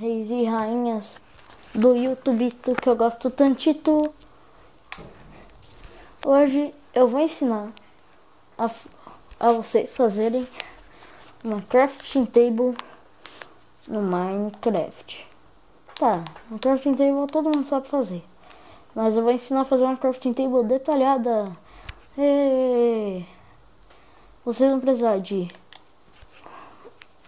reis e rainhas do YouTube que eu gosto tantito. Hoje eu vou ensinar a vocês fazerem uma crafting table no Minecraft. Tá, uma crafting table todo mundo sabe fazer, mas eu vou ensinar a fazer uma crafting table detalhada. Vocês vão precisar de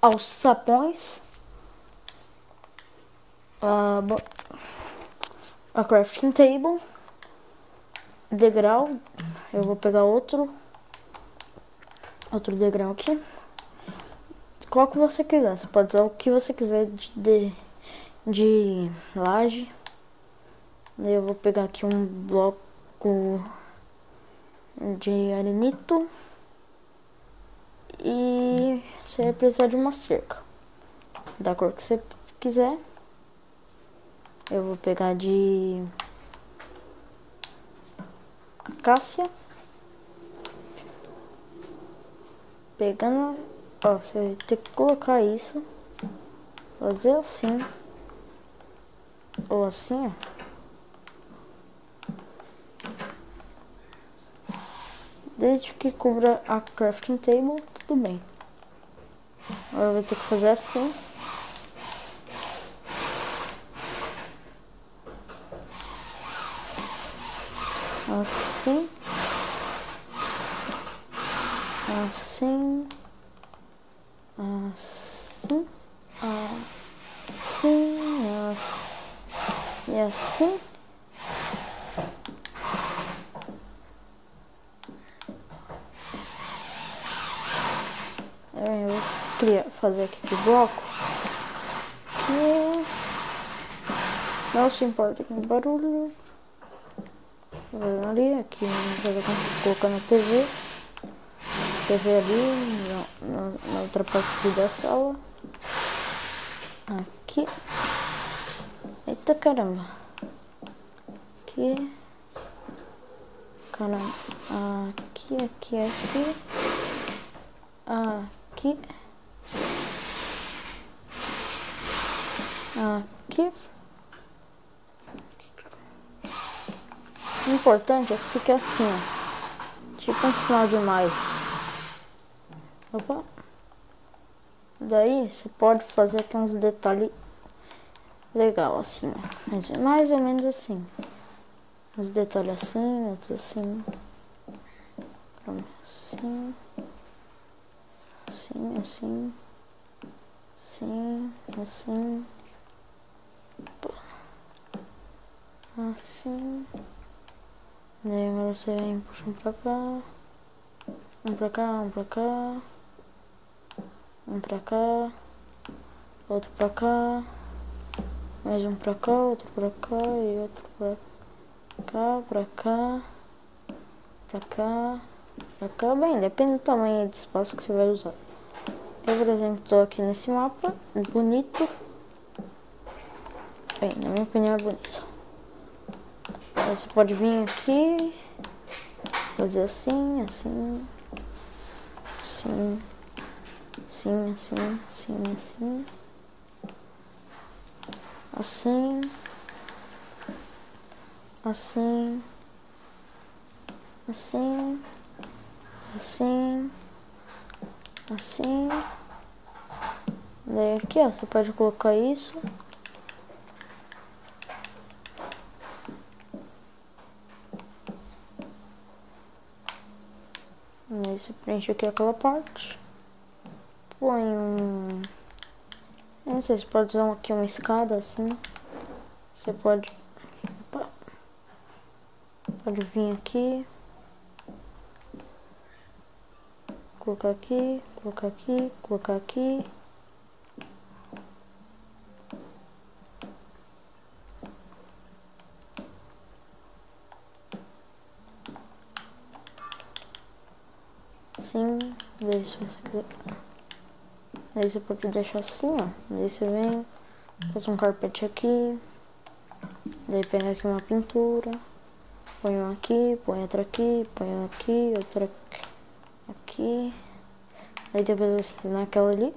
alçapões, a crafting table, degrau. Eu vou pegar outro degrau aqui. Qual que você quiser, você pode usar o que você quiser de laje. Daí eu vou pegar aqui um bloco de arenito e você vai precisar de uma cerca da cor que você quiser. Eu vou pegar de acácia. Pegando, ó, você vai ter que colocar isso, fazer assim ou assim, ó. Desde que cubra a crafting table, tudo bem. Agora eu vou ter que fazer assim. Assim. Assim. Assim. Assim. E assim. Eu queria fazer aqui de bloco. Que não se importa com o barulho. Vou ali, aqui, colocar na TV. TV ali, na outra parte da sala. Aqui. Eita caramba. Aqui. Caramba. Aqui. Aqui. O importante é que fique assim, ó. Tipo um sinal de mais. Opa. Daí você pode fazer aqui uns detalhes legal assim, ó. Mais ou menos assim. Uns detalhes assim, outros assim. Assim. Assim, assim. Assim, assim. Assim. Daí agora você vem puxando pra cá. Um pra cá, um pra cá. Um pra cá. Outro pra cá. Mais um pra cá, outro pra cá e outro pra cá, pra cá. Pra cá. Pra cá. Bem, depende do tamanho de espaço que você vai usar. Eu, por exemplo, tô aqui nesse mapa. Bonito. Bem, na minha opinião é bonito. Aí você pode vir aqui. Fazer assim, assim. Assim. Assim, assim, assim, assim. Assim. Assim. Assim. Assim. Assim. Daí aqui, ó, você pode colocar isso. Aí você preenche aqui aquela parte. Põe um... Eu não sei, você pode usar aqui uma escada assim. Você pode... Opa. Pode vir aqui. Colocar aqui, colocar aqui, colocar aqui. Assim, daí se você quiser. Daí você pode deixar assim, ó. Daí você vem, faz um carpete aqui. Daí pega aqui uma pintura. Põe um aqui, põe outra aqui, põe um aqui, outra aqui. Daí depois você naquela ali.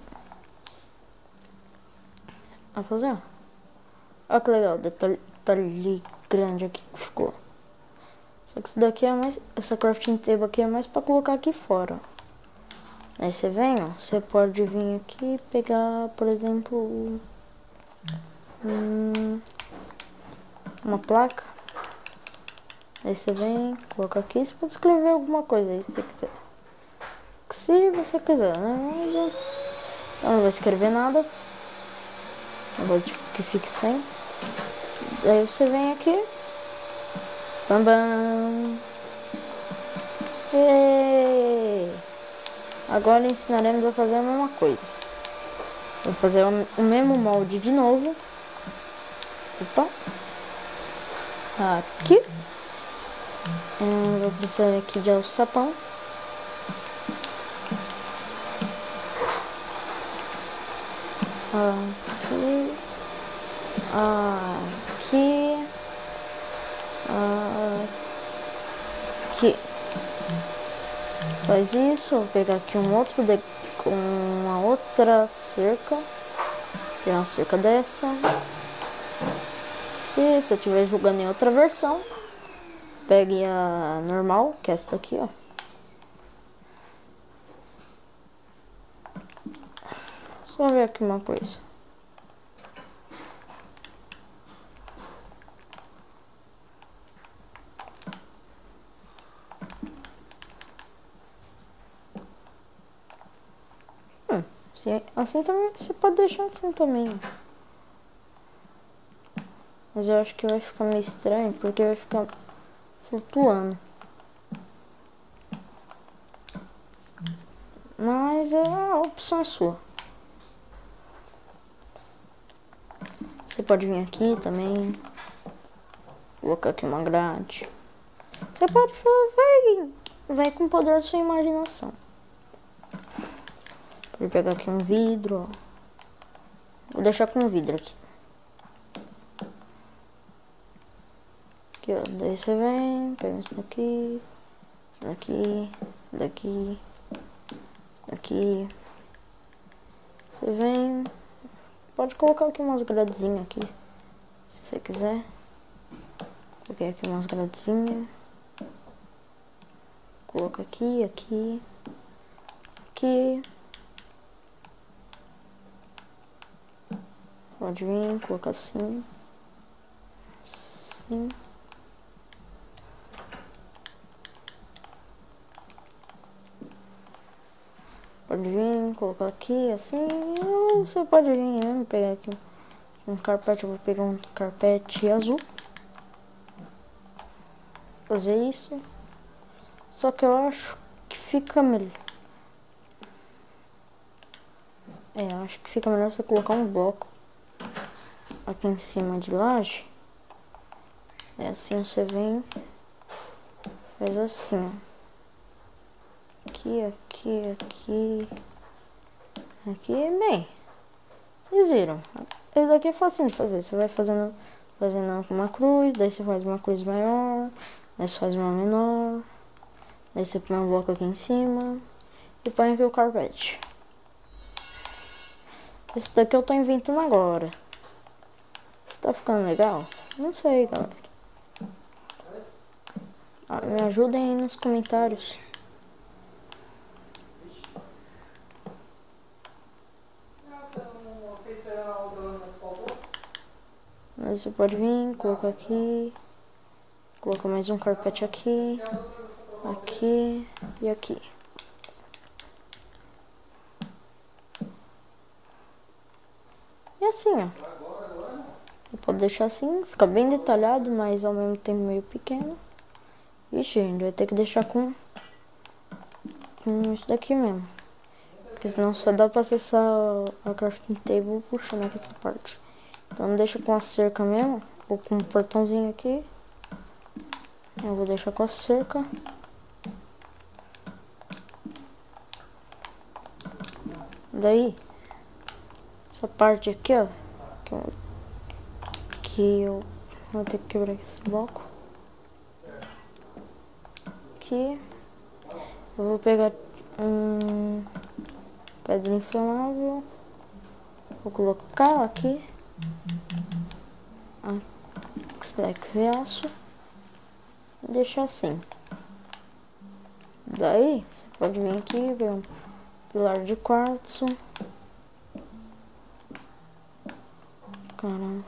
a fazer. Olha que legal, detalhe grande aqui que ficou. Só que isso daqui é mais, essa crafting table aqui é mais pra colocar aqui fora. Aí você vem, ó, você pode vir aqui e pegar, por exemplo, uma placa. Aí você vem, coloca aqui, você pode escrever alguma coisa aí se você quiser. Se você quiser, né? Mas eu não vou escrever nada. Eu vou que fique sem. Aí você vem aqui. Bam, bam. E agora ensinaremos a fazer a mesma coisa. Vou fazer o mesmo molde de novo. Opa. Aqui. Vou precisar aqui de alçapão. Aqui. Aqui. Aqui. Faz isso. Vou pegar aqui uma outra cerca. Pegar uma cerca dessa. Se você estiver jogando em outra versão, pegue a normal, que é essa daqui, ó. Só ver aqui uma coisa. Assim também, você pode deixar assim também. Mas eu acho que vai ficar meio estranho, porque vai ficar flutuando. Mas a opção é sua. Você pode vir aqui também. Colocar aqui uma grade. Você pode fazer, vai com o poder da sua imaginação. Pode pegar aqui um vidro, ó. Vou deixar com um vidro aqui. Aqui, ó. Daí você vem, pega isso daqui, isso daqui, isso daqui, isso daqui. Você vem. Pode colocar aqui umas gradezinhas aqui, se você quiser. Coloquei aqui umas gradezinhas. Coloca aqui, aqui, aqui. Pode vir, colocar assim. Assim. Pode vir, colocar aqui, assim. Ou você pode vir mesmo, pegar aqui um carpete. Eu vou pegar um carpete azul. Fazer isso. Só que eu acho que fica melhor. Eu acho que fica melhor você colocar um bloco aqui em cima de laje. É assim, você vem, faz assim, ó. Aqui, aqui, aqui. Aqui, bem. Vocês viram? Esse daqui é facinho de fazer. Você vai fazendo uma cruz, daí você faz uma cruz maior, daí você faz uma menor, daí você põe um bloco aqui em cima e põe aqui o carpete. Esse daqui eu tô inventando agora. Se tá ficando legal? Não sei, galera. Me ajudem aí nos comentários. Mas você pode vir, colocar aqui. Colocar mais um carpete aqui. Aqui e aqui. E assim, ó. Pode deixar assim, fica bem detalhado, mas ao mesmo tempo meio pequeno. Ixi, a gente vai ter que deixar com isso daqui mesmo. Porque senão só dá pra acessar a crafting table puxando aqui essa parte. Então deixa com a cerca mesmo, ou com um portãozinho aqui. Eu vou deixar com a cerca. Daí, essa parte aqui, ó, que eu vou ter que quebrar esse bloco. Aqui, eu vou pegar pedra inflamável, vou colocar aqui Stack de aço. Deixa assim. Daí, você pode vir aqui, ver um pilar de quartzo. Caramba.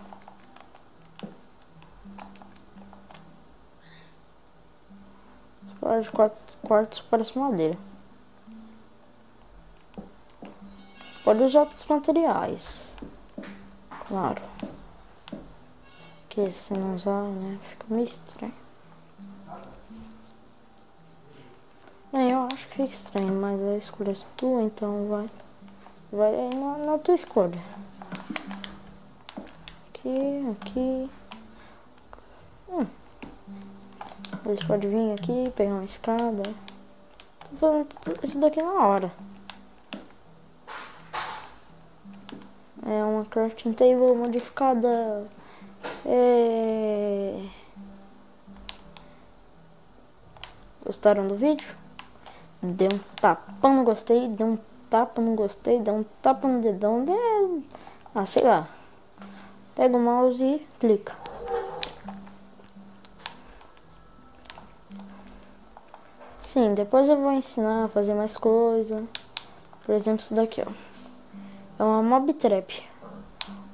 Esse pilar de quartzo parece madeira. Pode usar outros materiais. Claro. Porque se não usar, né, fica meio estranho. Eu acho que fica estranho, mas a escolha é tua, então vai aí na tua escolha. Aqui. Você pode vir aqui, pegar uma escada. Tô fazendo tudo isso daqui na hora. É uma crafting table modificada. Gostaram do vídeo? Dê um tapão no gostei, dê um tapa no gostei, dê um tapa no dedão, sei lá. Pega o mouse e clica. Sim, depois eu vou ensinar a fazer mais coisa. Por exemplo, isso daqui, ó. É uma mob trap.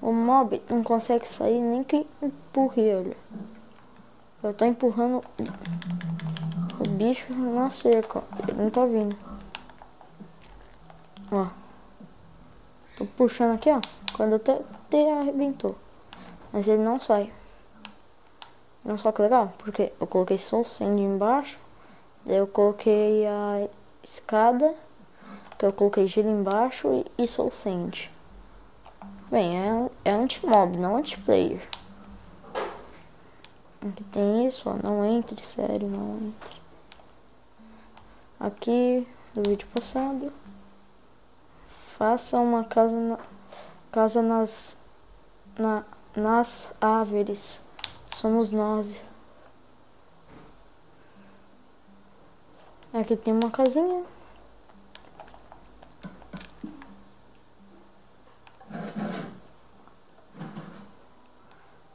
O mob não consegue sair nem que empurre ele. Eu tô empurrando o bicho na cerca, ó. Ele não tá vindo. Ó. Tô puxando aqui, ó. Quando até arrebentou. Mas ele não sai. Não só que legal, porque eu coloquei Soul Sand embaixo. Daí eu coloquei a escada. Que eu coloquei gelo embaixo e Soul Sand. Bem, é anti-mob, não anti-player. Aqui tem isso, ó. Não entre, sério, não entre. Aqui, do vídeo passado. Faça uma casa nas árvores. Somos nós. Aqui tem uma casinha.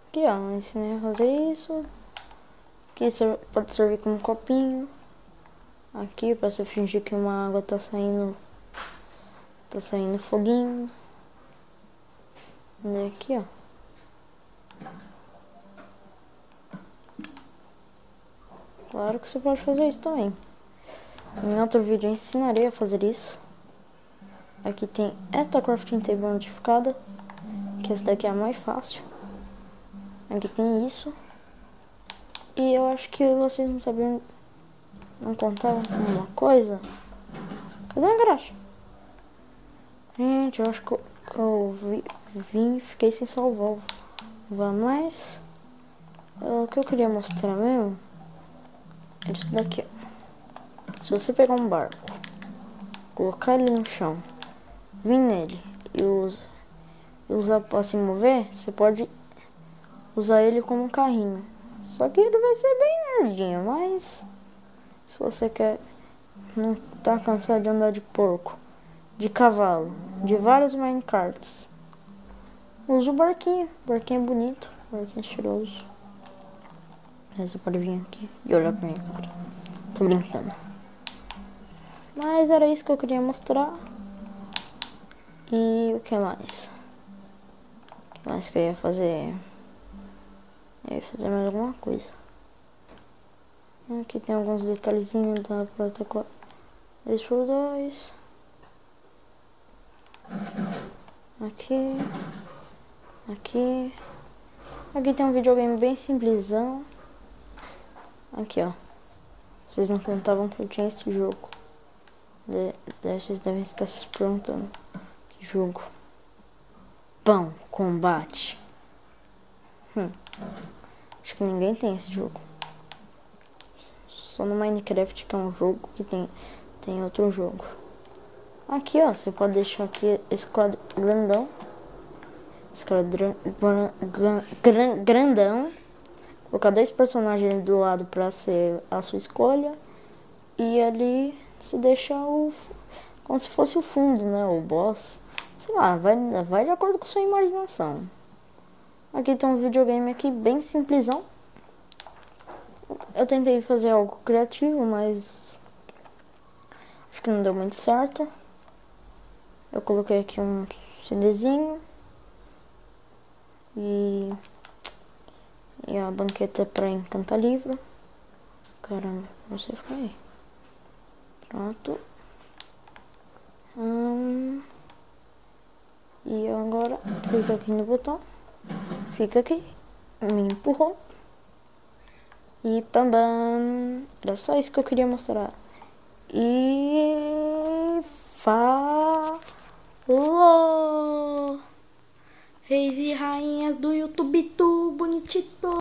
Aqui, ó, eu ensinei a fazer isso. Aqui pode servir como copinho. Aqui, pra você fingir que uma água tá saindo foguinho. E aqui, ó. Claro que você pode fazer isso também. Em outro vídeo eu ensinarei a fazer isso. Aqui tem esta crafting table modificada, que essa daqui é a mais fácil. Aqui tem isso. E eu acho que vocês não sabiam, não contaram uma coisa. Cadê a garagem? Gente, eu acho que eu vim e fiquei sem salvar. Mas o que eu queria mostrar mesmo é isso daqui, ó. Se você pegar um barco, colocar ele no chão, vir nele e usar para se mover, você pode usar ele como um carrinho. Só que ele vai ser bem nerdinho, mas se você não tá cansado de andar de porco, de cavalo, de vários minecarts, usa o barquinho. O barquinho é bonito, o barquinho é cheiroso. Aí você pode vir aqui e olhar pra mim, cara. Tô brincando. Mas era isso que eu queria mostrar. E o que mais? O que mais que eu ia fazer? Eu ia fazer mais alguma coisa. Aqui tem alguns detalhezinhos da porta 2x2. Aqui. Aqui tem um videogame bem simplesão. Aqui, ó. Vocês não contavam que eu tinha esse jogo. Vocês devem estar se perguntando. Que jogo? Pão, combate. Acho que ninguém tem esse jogo. Só no Minecraft, que é um jogo que tem outro jogo. Aqui, ó, você pode deixar aqui esse quadro grandão. Esse quadro grandão. Colocar 2 personagens do lado pra ser a sua escolha. E ali você deixa como se fosse o fundo, né? O boss. Sei lá, vai de acordo com sua imaginação. Aqui tem um videogame aqui bem simplesão. Eu tentei fazer algo criativo, mas acho que não deu muito certo. Eu coloquei aqui um CDzinho e a banqueta para encantar livro. Caramba, você fica aí. Pronto. E agora clica aqui no botão. Fica aqui. Me empurrou. E pam bam. Era só isso que eu queria mostrar. E falou! Reis e rainhas do YouTube, tu bonitito!